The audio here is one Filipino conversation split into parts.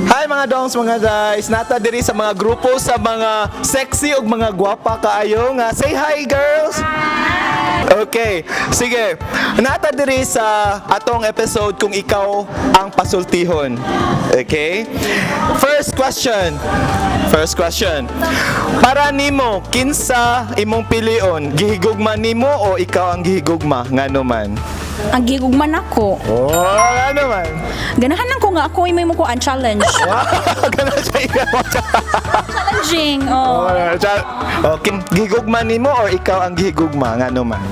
Hi mga dongs, mga guys. Nata diri sa mga grupo sa mga sexy ug mga gwapa kaayo nga. Say hi, girls. Okay, sige. Nata diri sa atong episode kung ikaw ang pasultihon. Okay? First question. Para nimo, kinsa imong pilion? Gihigugma nimo o ikaw ang gihigugma? Ngano man? Ang gigugman ako. Oh, ano man? Ganahan lang ko nga ako may mo ko ang challenge. Wow, ganun siya ikaw. Challenging. Oh. Gihigugma nimo or ikaw ang gihigugma? Ngano man?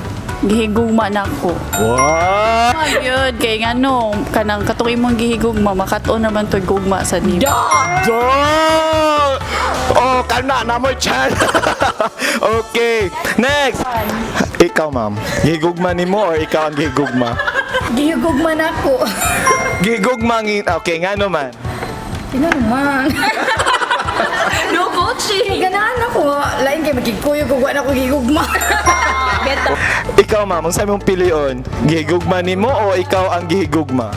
Gihigugma na ako. Wow! Ayun, kay ngano, kanang katong imong gihigugma, makatuon naman to gugma sa nimo. Dog! Oh, kana na mo chan. Okay, next. Ikaw, ma'am. Gihigugma nimo or ikaw ang gihigugma? Gihugugman ako. Gihigugma okay, ngano man? Sino naman? No coaching. Ganahan ako. Lain kay magkikuyog kung wala ako gihugma. Ikaw, ma'am, unsa imong pilion? Gihigugma nimo o ikaw ang gihigugma?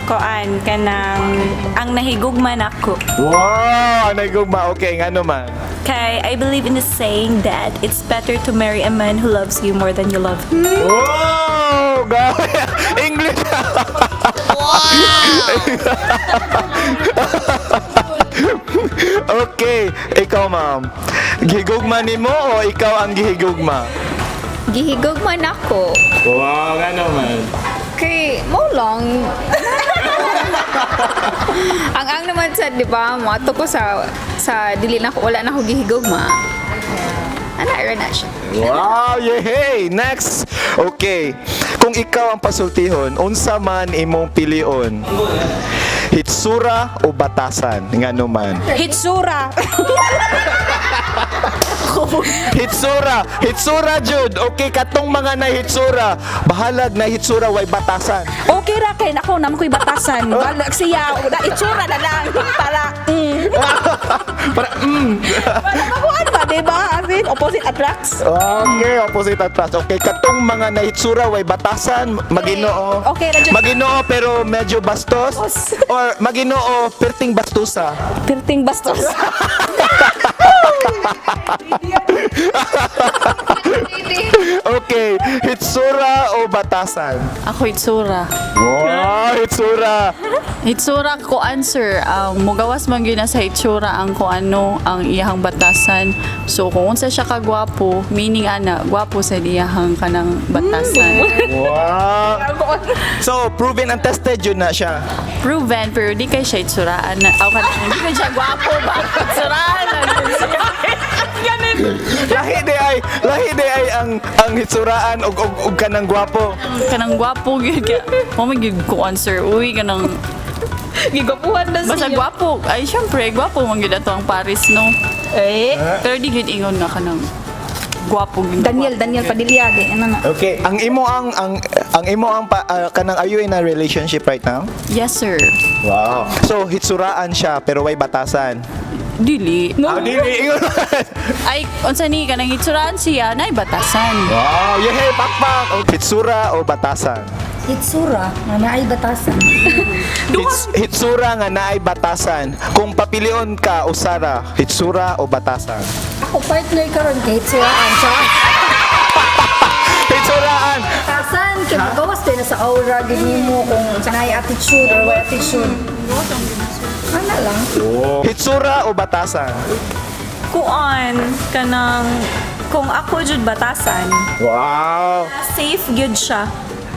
Koan kanang ang nahigugman ako. Wow, ang nahigugma. Okay, ngano man? Kay I believe in the saying that it's better to marry a man who loves you more than you love him. Wow! Gawa! English! Okay, ikaw, ma'am. Gihigugma nimo o ikaw ang gihigugma? Gihigugman ako. Wow, nga naman. Kay mo lang. ang naman sa, di ba, mato ko sa dili na ko, wala na ako gihigugma. Ana, na siya. Wow, yehey! Next! Okay, kung ikaw ang pasultihon, unsa man imong pilion? Hitsura o batasan? Nga naman. Hitsura. Hitsura, Jude. Okay, katong mga na hitsura. Bahalag na hitsura, way batasan. Okay ra kay nako nam ko'y batasan. Balag siya, da itsura na lang para Para, para mabuan ba, di ba? As in, opposite attracts. Okay, opposite attracts. Okay, katong mga na hitsura, way batasan, maginoo. Okay, radyo. Maginoo pero medyo bastos. Or maginoo, perting bastusa. Pirting bastos. Okay, hitsura o batasan? Ako itsura. Wow, hitsura. Hitsura ko answer. Mugawas man gyud na sa hitsura ang kung ano ang iyahang batasan. So kung unsa siya ka gwapo, meaning ana gwapo sa iyahang kanang batasan. Wow. So, proven and tested yun na siya. Proven pero di kay siya itsuraan na. Aw kanang di kay siya gwapo ba? Itsuraan na. Ganun. Lahi di ay ang hitsuraan og kanang gwapo. Kanang gwapo gyud ka. Mo gyud ko answer. Uy kanang Gigapuhan na basta siya. gwapo. Ay syempre gwapo man gyud ato ang Paris no. Pero di gyud ingon nga kanang gwapo gyud. Daniel Padilla di ano na. Okay, ang imo kanang are you in a relationship right now? Yes sir. Wow. So, hitsuraan siya pero way batasan. Dili. Dili ingon. Ay unsa ni kanang itsuraan siya nay batasan. Wow, yehey, pakpak. Hitsura o batasan? Hitsura, na ay batasan. Hitsura nga naay batasan. Kung papilion ka usara, hitsura o batasan? Ako partner karon kay hitsuraan siya. Hitsuraan. Batasan kay magawas din sa aura gini mo kung sanay attitude or wala attitude. Ana lang. Hitsura o batasan? Kuan kanang kung ako jud batasan, Wow. safe gyud siya.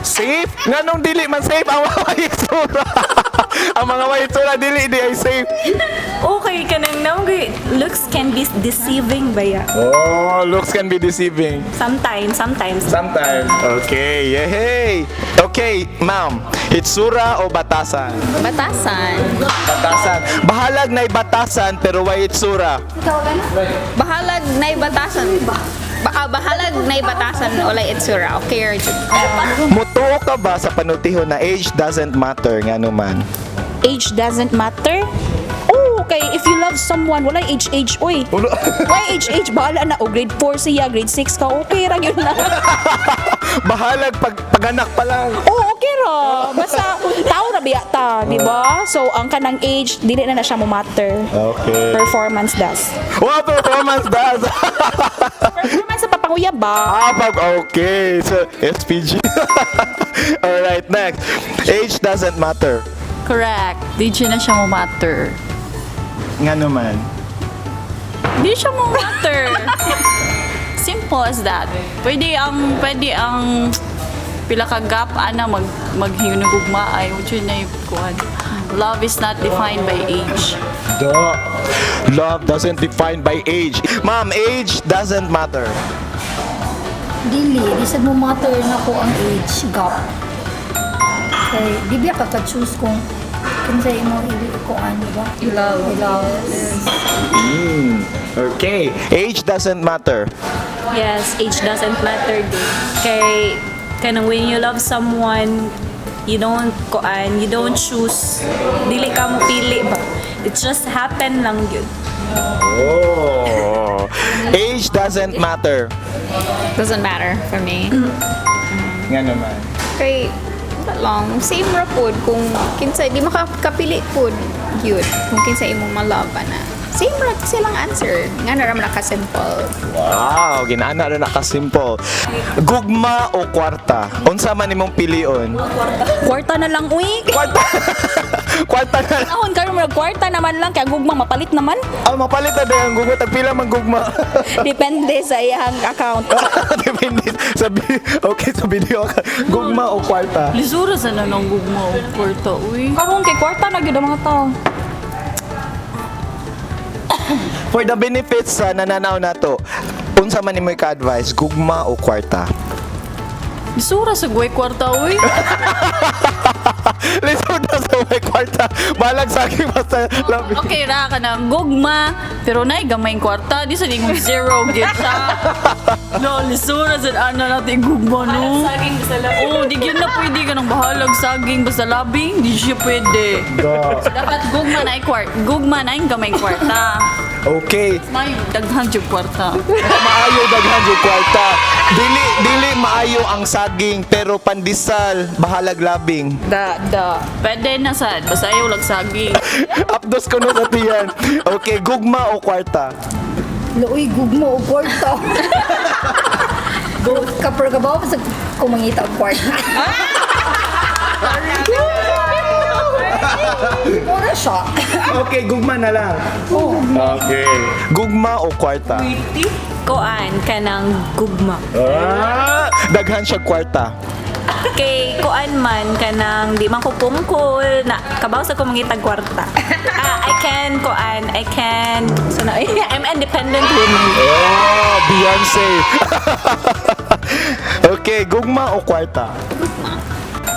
Safe? Nganong dili man safe ang mga hitsura? Ang mga hitsura dili di ay safe. Okay kanang looks can be deceiving ba ya? Oh, looks can be deceiving. Sometimes. Sometimes. Okay, yehey. Okay, ma'am. Hitsura o batasan? Batasan. Batasan. Bahalag na'y batasan pero way hitsura. Bahalag na batasan. Bahalag na batasan walay itsura. Okay, Arjun. Mutuo ka ba sa panultihon na age doesn't matter nga naman? Age doesn't matter. Oh, okay. If you love someone, wala age, oy. Why age, bahala na. O grade 4 siya, grade 6 ka, okay ra yun na. Bahalag pag-anak pa lang. Oh, okay ra. Basta tao ra biya ta, di ba? So ang kanang age dili na siya mo matter. Okay. Performance does. What performance does? Performance sa papanguyab ba? Okay. So, SPG. Alright, next. Age doesn't matter. Correct. Di siya na siya mo matter. Nga naman. Di siya mo matter. Simple as that. Pwede ang pila ka gap ana maghinugugma ay ucho na yung kuan. Love is not defined by age. Duh. Love doesn't define by age. Ma'am, age doesn't matter. Dili, di sad mo matter na ko ang age gap. Kay di biya ka choose kung kinsay mo ili ko ano ba? Ilaw. Okay. Age doesn't matter. Yes, age doesn't matter din. Kay kanang when you love someone, you don't choose. Dili ka mo pili ba? It just happen lang yun. Oh. Age doesn't matter. Doesn't matter for me. Nga naman. Kay, wala lang. Same ra pod. Kung kinsa, di makakapili pod. Yun. Kung kinsa imong malaba na. Same ra silang answer. Nga na raman naka-simple. Wow, ginaana na nakasimple. Gugma o kwarta? Unsa man imong pilion? Kwarta na lang uy. Kwarta. Kwarta na. Ahon karon mo kwarta naman lang kay gugma mapalit naman. Mapalit na din ang gugma. Tagpila man gugma. Depende sa iyang account. Depende sa okay, sa video ka. Gugma o kwarta? Lisura sa nanong gugma o kwarta, uy. Karon kay kwarta na gyud ang mga tao. For the benefits sa nananaw na to, unsa man imo ka-advise, gugma o kwarta? Lisura sa guway kwarta, uy. Listen na sa may kwarta. Balag sa akin basta labi. Okay ra ka na gugma, pero nay gamay kwarta, di sa dingong zero get siya. No, lisura sa ano natin gugma no. Saging sa loob. Oh, di gyud na pwede ka nang bahalag saging basta labing, di siya pwede. So, dapat gugma na gugma na yung gamay kwarta. Okay. May daghan jud kwarta. Maayo daghan yung kwarta. Dili maayo ang saging pero pandisal bahalag labing. Pwede na sad, basta ayaw lag saging. Apdos ko no sa tiyan. Okay, gugma o kwarta? Luoy gugmo o kwarta. Go kapur ka ba sa kumangita og kwarta. Ora siya. Okay, gugma na lang. Okay. Gugma o kwarta? Koan kanang gugma. Daghan siya kwarta. Kay koan man kanang di man ko pungkol na kabaw sa ko mangitag kwarta. I can so na I'm independent woman. Oh, Beyonce. Okay, gugma o kwarta?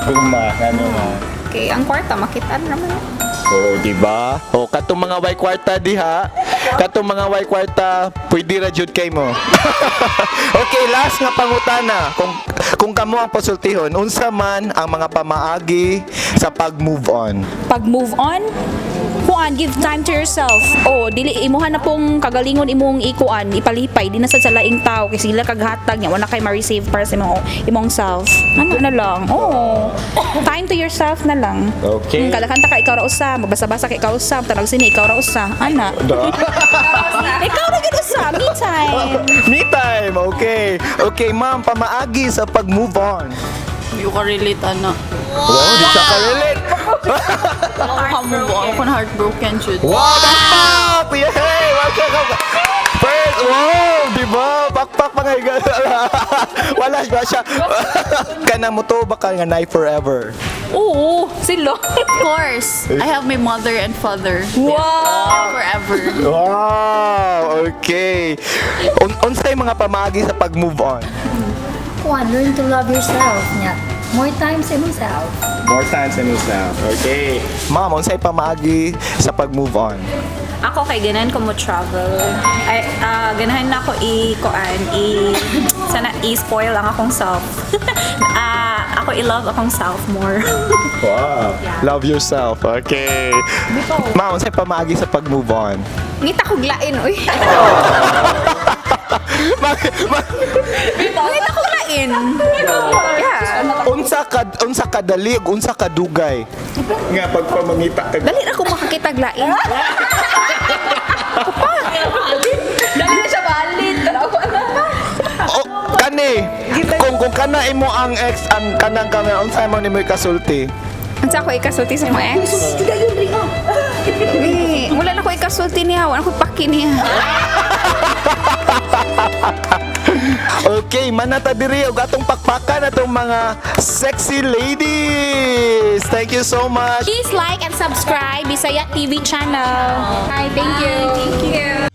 Gugma, ano na? Okay, ang kwarta, makita naman. Oo, di ba? O, katong mga way kwarta diha, katong mga way kwarta, pwede ra jud kay mo. Okay, last nga pangutana. Kung kamo ang pasultihon, unsa man ang mga pamaagi sa pag-move on? Pag move on, kuan give time to yourself. Oh, dili imuhan na pong kagalingon imong ikuan, ipalipay di na sad sa laing tao kasi sila kaghatag nya wala kay ma-receive para sa imong self. Ano na lang. Oh. Time to yourself na lang. Okay. Kada kanta ka ikaw ra usa, magbasa-basa ka ikaw usa, tanag sini ikaw ra usa. Ana. Ikaw ra gid usa, me time. Me time, okay. Okay, ma'am, pamaagi sa pag-move on. Hindi ko relate, ana. Wow, di siya ka-relate. Ako ka-move on. Ako na heartbroken, jud. Wow! Yay! First, wow! Di ba? Pakpak pa nga yung wala ba siya? Kana mo to ba ka nga na forever? Oo, sila. Of course. I have my mother and father. Wow. Forever. Wow! Okay. Unsay mga pamagi sa pag-move on? Kuan, learn to love yourself niya. More time sa himself. More times than yourself. Okay. Ma'am, unsay pamagi sa pag-move on? Ako kay ganahan ko mo travel. Ay ganahan na ako sana i-spoil ang akong self. Ako i-love akong self more. Wow. Love yourself. Okay. Ma'am, unsay pamagi sa pag-move on? Ngita ko glain, uy. Bakit? Ngita ko glain. lain. Yeah. Unsa kadali ug unsa kadugay. Nga pagpamangita kag Dali ra ko makakitag lain. Dali na siya balit. oh, kani kung kana imo ang ex ang kanang kamera unsa mo nimo ikasulti. Unsa ko ikasulti sa mo ex? Wala na ko ikasulti niya, wala ko paki niya. Okay, manata diri og atong pakpakan atong mga sexy ladies. Thank you so much. Please like and subscribe Bisaya TV channel. Hi, thank you. Thank you.